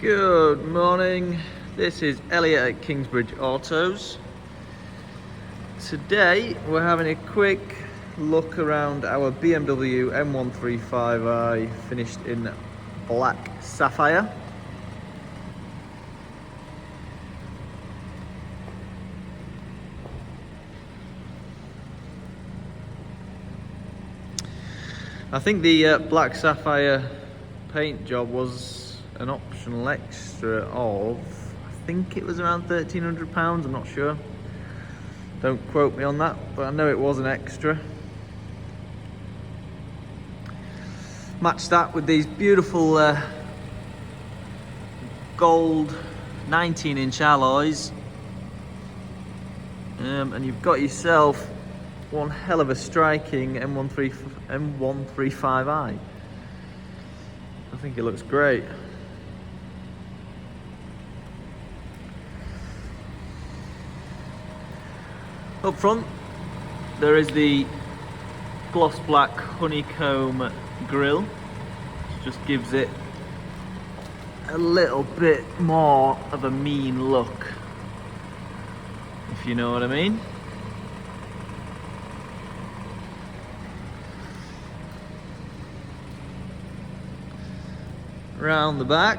Good morning, this is Elliot at Kingsbridge Autos. Today we're having a quick look around our BMW M135i finished in Black Sapphire. I think the Black Sapphire paint job was an optional extra of, I think it was around £1,300, I'm not sure. Don't quote me on that, but I know it was an extra. Match that with these beautiful gold 19-inch alloys. And you've got yourself one hell of a striking M135i. I think it looks great. Up front, there is the gloss black honeycomb grille, which just gives it a little bit more of a mean look, if you know what I mean. Round the back,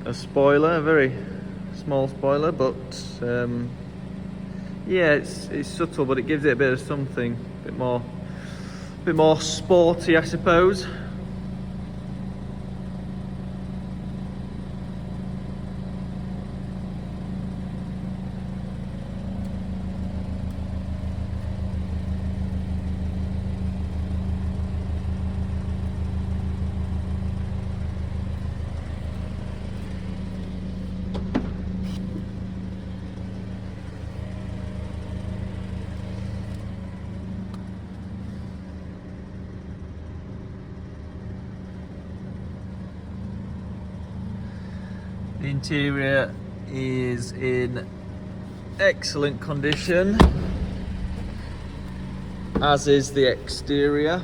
a spoiler, a very small spoiler, but yeah, it's subtle, but it gives it a bit of something, a bit more sporty, I suppose. The interior is in excellent condition, as is the exterior.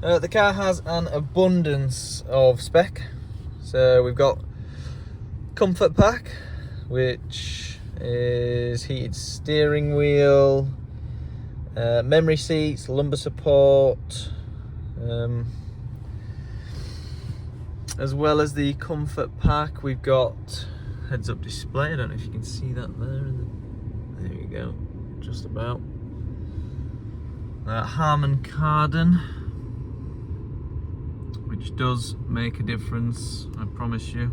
The car has an abundance of spec. So we've got comfort pack, which is heated steering wheel, memory seats, lumbar support, as well as the comfort pack we've got heads-up display. I don't know if you can see that there. There you go, just about. Harman Kardon, which does make a difference, I promise you.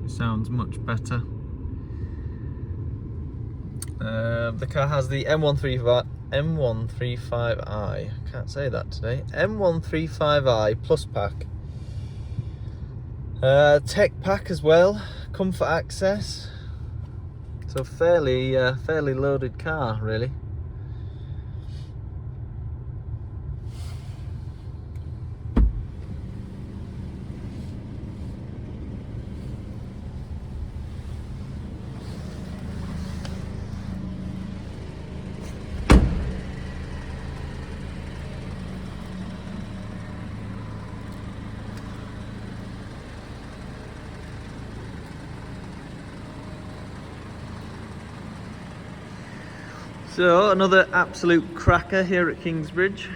It sounds much better. The car has the M135i, can't say that today, M135i Plus pack. Tech pack as well, comfort access. So fairly loaded car, really. So another absolute cracker here at Kingsbridge.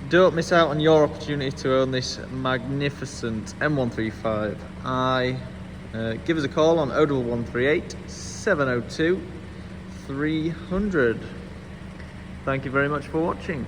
Don't miss out on your opportunity to own this magnificent M135i. Give us a call on 01138 702 300. Thank you very much for watching.